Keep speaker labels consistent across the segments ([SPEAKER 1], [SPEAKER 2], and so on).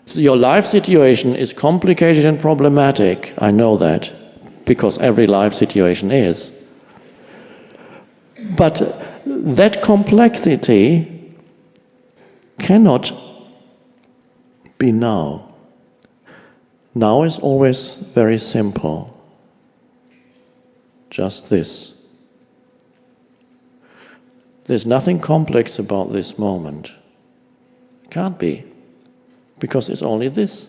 [SPEAKER 1] So your life situation is complicated and problematic. I know that, because every life situation is. But that complexity cannot be now. Now is always very simple. Just this. There's nothing complex about this moment. Can't be, because it's only this.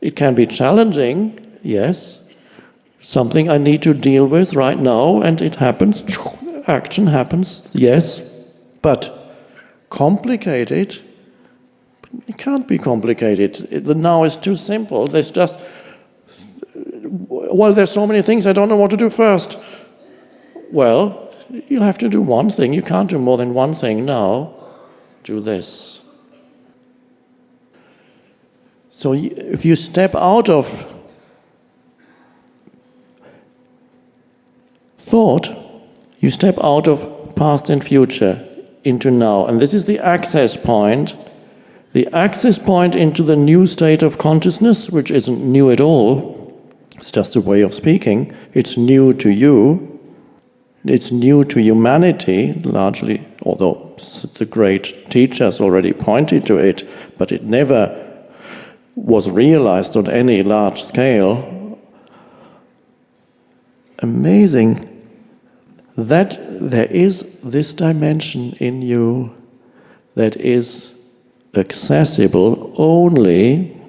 [SPEAKER 1] It can be challenging, yes, something I need to deal with right now, and it happens, action happens, yes, but complicated, it can't be complicated. The now is too simple. There's just, well, there's so many things, I don't know what to do first. Well, you'll have to do one thing. You can't do more than one thing now. Do this. So if you step out of thought, you step out of past and future into now. And this is the access point. The access point into the new state of consciousness, which isn't new at all. It's just a way of speaking. It's new to you. It's new to humanity, largely, although the great teachers already pointed to it, but it never was realized on any large scale. Amazing that there is this dimension in you that is accessible only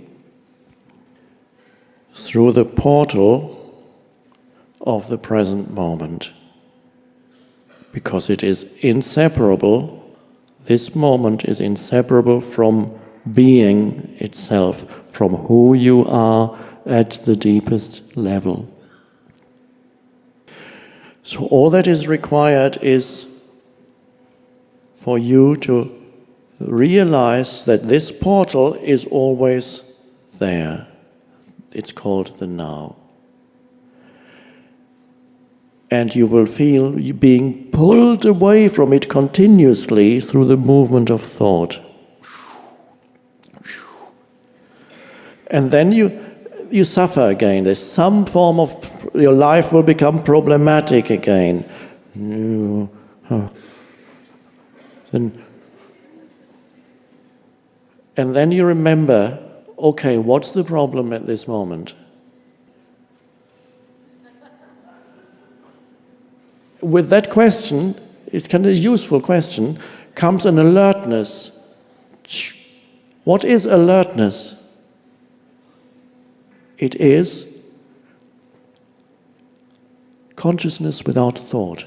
[SPEAKER 1] through the portal of the present moment. Because it is inseparable, this moment is inseparable from being itself, from who you are at the deepest level. So all that is required is for you to realize that this portal is always there. It's called the now. And you will feel you being pulled away from it continuously through the movement of thought. And then you suffer again. There's some form of, your life will become problematic again. And then you remember, okay, what's the problem at this moment? With that question, it's kind of a useful question, comes an alertness. What is alertness? It is consciousness without thought.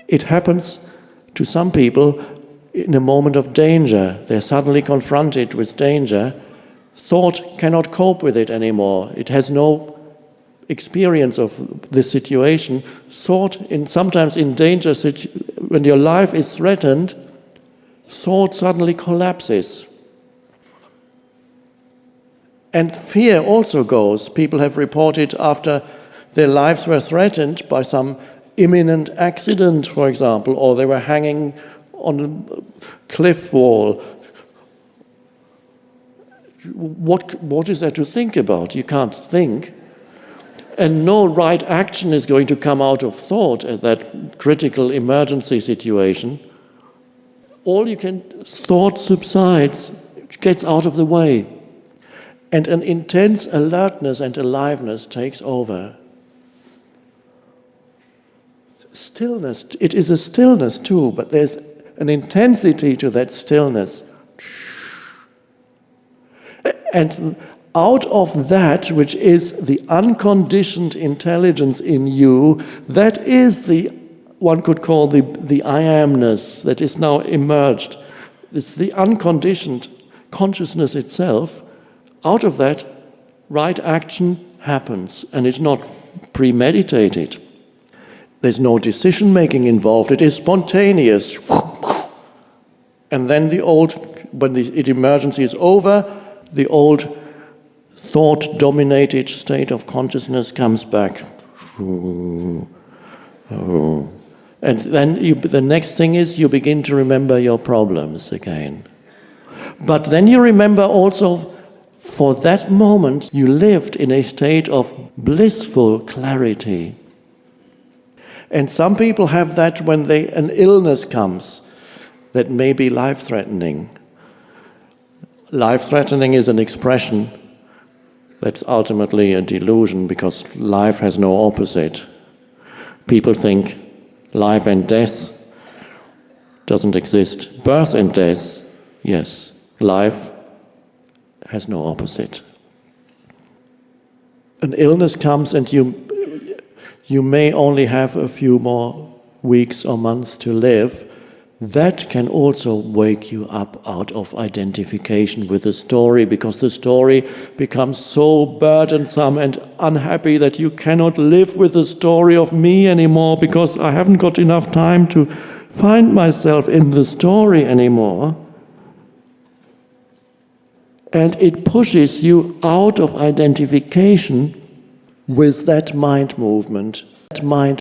[SPEAKER 1] It happens to some people in a moment of danger. They're suddenly confronted with danger. Thought cannot cope with it anymore. It has no experience of this situation. Thought, sometimes in danger, when your life is threatened, thought suddenly collapses. And fear also goes. People have reported after their lives were threatened by some imminent accident, for example, or they were hanging on a cliff wall. What is there to think about? You can't think. And no right action is going to come out of thought at that critical emergency situation. Thought subsides, gets out of the way. And an intense alertness and aliveness takes over. Stillness, it is a stillness too, but there's an intensity to that stillness. And out of that, which is the unconditioned intelligence in you, that is one could call the I amness that is now emerged. It's the unconditioned consciousness itself. Out of that, right action happens, and it's not premeditated. There's no decision-making involved. It is spontaneous. And then when the emergency is over, the old thought-dominated state of consciousness comes back. And then the next thing is you begin to remember your problems again. But then you remember also, for that moment, you lived in a state of blissful clarity. And some people have that when an illness comes that may be life-threatening. Life-threatening is an expression that's ultimately a delusion, because life has no opposite. People think life and death doesn't exist. Birth and death, yes. Life has no opposite. An illness comes and you may only have a few more weeks or months to live. That can also wake you up out of identification with the story, because the story becomes so burdensome and unhappy that you cannot live with the story of me anymore, because I haven't got enough time to find myself in the story anymore. And it pushes you out of identification with that mind movement. That mind